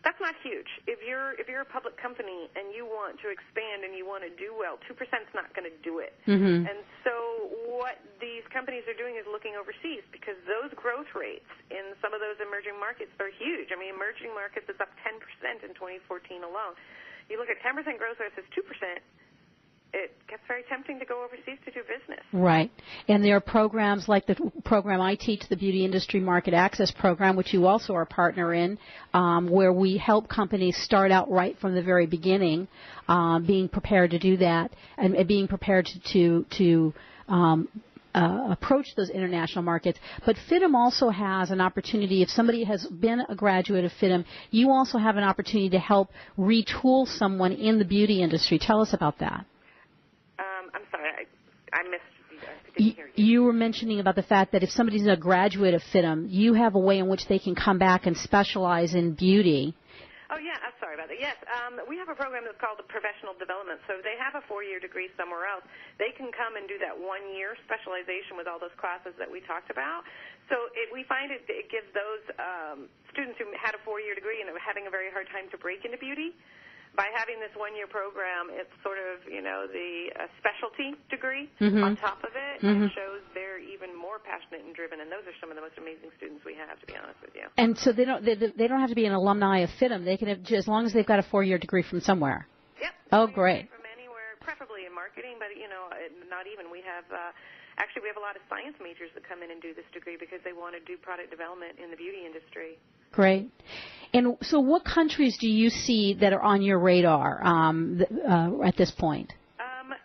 that's not huge. If you're a public company and you want to expand and you want to do well, 2% is not going to do it. Mm-hmm. And so what these companies are doing is looking overseas, because those growth rates in some of those emerging markets are huge. I mean, emerging markets is up 10% in 2014 alone. You look at 10% growth versus 2%, it gets very tempting to go overseas to do business. Right. And there are programs like the program I teach, the Beauty Industry Market Access Program, which you also are a partner in, where we help companies start out right from the very beginning, being prepared to do that and being prepared to approach those international markets. But FIDM also has an opportunity. If somebody has been a graduate of FIDM, you also have an opportunity to help retool someone in the beauty industry. Tell us about that. I'm sorry, I missed. You were mentioning about the fact that if somebody's a graduate of FIDM, you have a way in which they can come back and specialize in beauty. Oh, yeah, I'm sorry about that. Yes, we have a program that's called the Professional Development. So if they have a 4-year degree somewhere else, they can come and do that 1-year specialization with all those classes that we talked about. So we find it gives those students who had a 4-year degree and are having a very hard time to break into beauty. By having this 1-year program, it's sort of, the specialty degree on top of it, and shows they're even more passionate and driven. And those are some of the most amazing students we have, to be honest with you. And so they don't have to be an alumni of FIDM. They can have, as long as they've got a 4-year degree from somewhere. Yep. Oh, great. From anywhere, preferably in marketing, but not even. We have we have a lot of science majors that come in and do this degree because they want to do product development in the beauty industry. Great. And so what countries do you see that are on your radar at this point?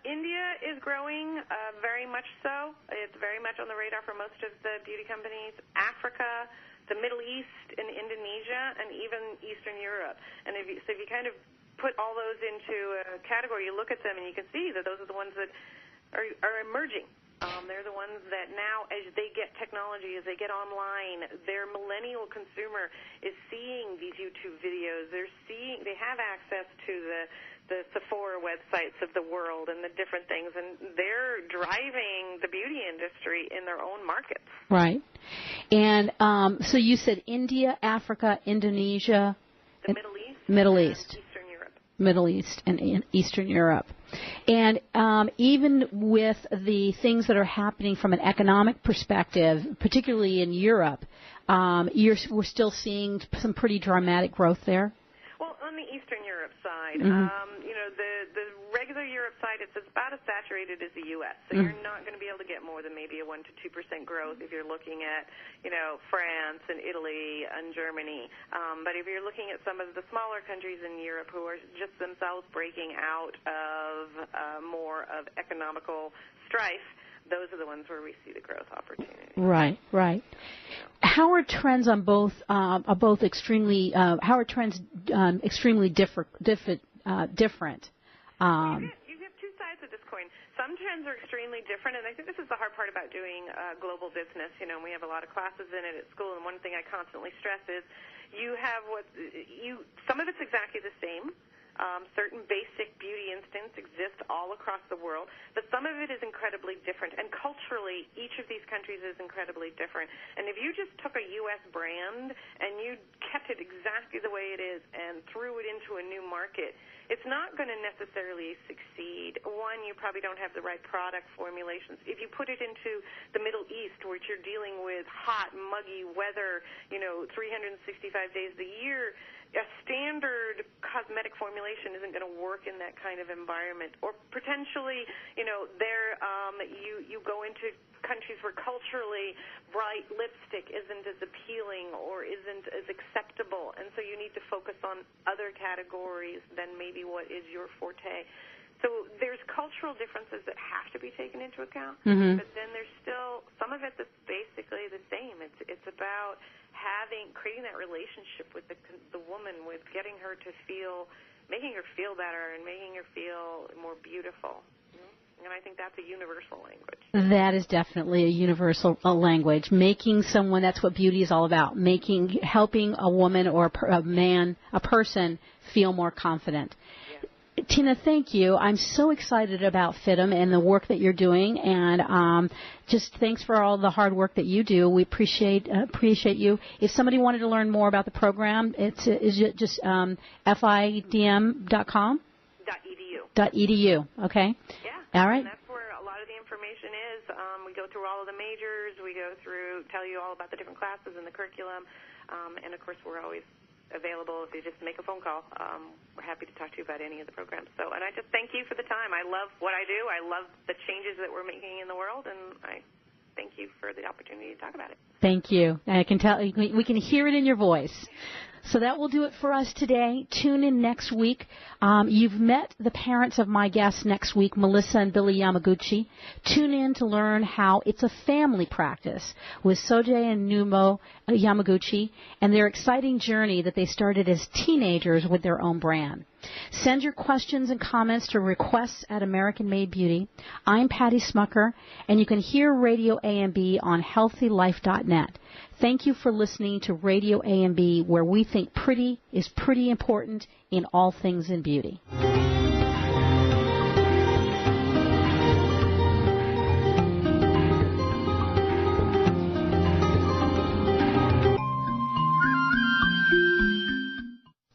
India is growing very much so. It's very much on the radar for most of the beauty companies. Africa, the Middle East, and Indonesia, and even Eastern Europe. And if you kind of put all those into a category, you look at them and you can see that those are the ones that are emerging. They're the ones that now, as they get technology, as they get online, their millennial consumer is seeing these YouTube videos. They have access to the Sephora websites of the world and the different things, and they're driving the beauty industry in their own markets. Right. And so you said India, Africa, Indonesia, the Middle East, Middle East and Eastern Europe. And even with the things that are happening from an economic perspective, particularly in Europe, we're still seeing some pretty dramatic growth there. Well, on the Eastern Europe side, the regular Europe side, it's about as saturated as the U.S. So you're not going to be able to get more than maybe a 1 to 2% growth if you're looking at, France and Italy and Germany. But if you're looking at some of the smaller countries in Europe who are just themselves breaking out of more of economical strife, those are the ones where we see the growth opportunity. Right. How are trends on both extremely? How are trends extremely different? You have two sides of this coin. Some trends are extremely different, and I think this is the hard part about doing global business. We have a lot of classes in it at school, and one thing I constantly stress is some of it's exactly the same. Certain basic beauty instincts exist all across the world, but some of it is incredibly different. And culturally, each of these countries is incredibly different. And if you just took a U.S. brand and you kept it exactly the way it is and threw it into a new market, it's not going to necessarily succeed. One, you probably don't have the right product formulations. If you put it into the Middle East, which you're dealing with hot, muggy weather, 365 days a year, a standard cosmetic formulation isn't going to work in that kind of environment. Or potentially, you go into countries where culturally bright lipstick isn't as appealing or isn't as acceptable, and so you need to focus on other categories than maybe what is your forte. So there's cultural differences that have to be taken into account, but then there's still some of it that's basically the same. It's about creating that relationship with the woman, with getting her to making her feel better and making her feel more beautiful. And I think that's a universal language. That is definitely a universal language. Making someone, that's what beauty is all about, helping a woman or a man, a person, feel more confident. Yes. Tina, thank you. I'm so excited about FIDM and the work that you're doing, and just thanks for all the hard work that you do. We appreciate you. If somebody wanted to learn more about the program, is it just FIDM.com? .edu. Okay. Yeah. All right. And that's where a lot of the information is. We go through all of the majors. We go through, tell you all about the different classes and the curriculum. And, of course, we're always available if you just make a phone call. We're happy to talk to you about any of the programs. And I just thank you for the time. I love what I do. I love the changes that we're making in the world, and I thank you for the opportunity to talk about it. Thank you. I can tell we can hear it in your voice. So that will do it for us today. Tune in next week. You've met the parents of my guests next week, Melissa and Billy Yamaguchi. Tune in to learn how it's a family practice with Soje and Numo Yamaguchi and their exciting journey that they started as teenagers with their own brand. Send your questions and comments to requests at American Made Beauty. I'm Patty Smucker, and you can hear RadioAMB on HealthyLife.net. Thank you for listening to RadioAMB, where we think pretty is pretty important in all things in beauty.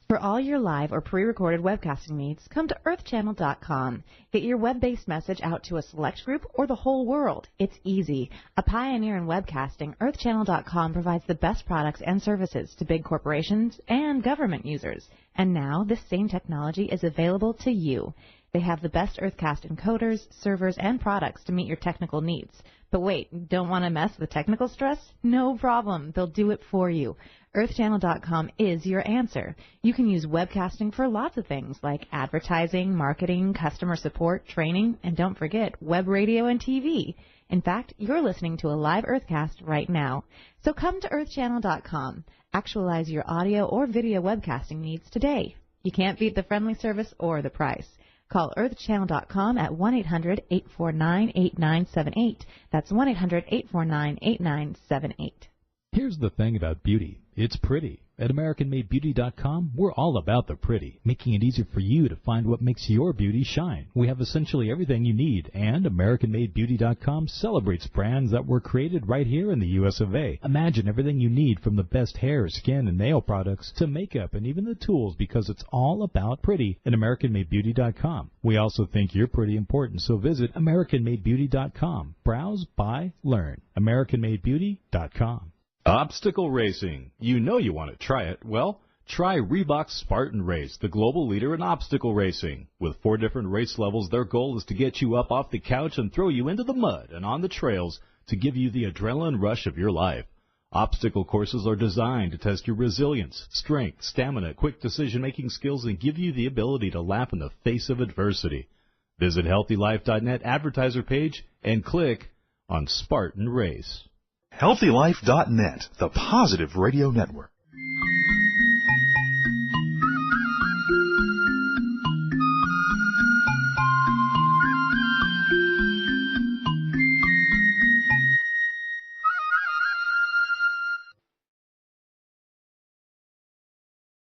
For all your live or pre-recorded webcasting needs, come to earthchannel.com. Get your web-based message out to a select group or the whole world. It's easy. A pioneer in webcasting, earthchannel.com provides the best products and services to big corporations and government users. And now this same technology is available to you. They have the best Earthcast encoders, servers, and products to meet your technical needs. But wait, don't want to mess with technical stress? No problem. They'll do it for you. EarthChannel.com is your answer. You can use webcasting for lots of things like advertising, marketing, customer support, training, and don't forget web radio and TV. In fact, you're listening to a live Earthcast right now. So come to EarthChannel.com. Actualize your audio or video webcasting needs today. You can't beat the friendly service or the price. Call EarthChannel.com at 1-800-849-8978. That's 1-800-849-8978. Here's the thing about beauty. It's pretty. At AmericanMadeBeauty.com, we're all about the pretty, making it easy for you to find what makes your beauty shine. We have essentially everything you need, and AmericanMadeBeauty.com celebrates brands that were created right here in the U.S. of A. Imagine everything you need from the best hair, skin, and nail products to makeup and even the tools, because it's all about pretty at AmericanMadeBeauty.com. We also think you're pretty important, so visit AmericanMadeBeauty.com. Browse, buy, learn. AmericanMadeBeauty.com. Obstacle racing. You know you want to try it. Well, try Reebok's Spartan Race, the global leader in obstacle racing. With 4 different race levels, their goal is to get you up off the couch and throw you into the mud and on the trails to give you the adrenaline rush of your life. Obstacle courses are designed to test your resilience, strength, stamina, quick decision-making skills, and give you the ability to laugh in the face of adversity. Visit HealthyLife.net advertiser page and click on Spartan Race. HealthyLife.net, the Positive Radio Network.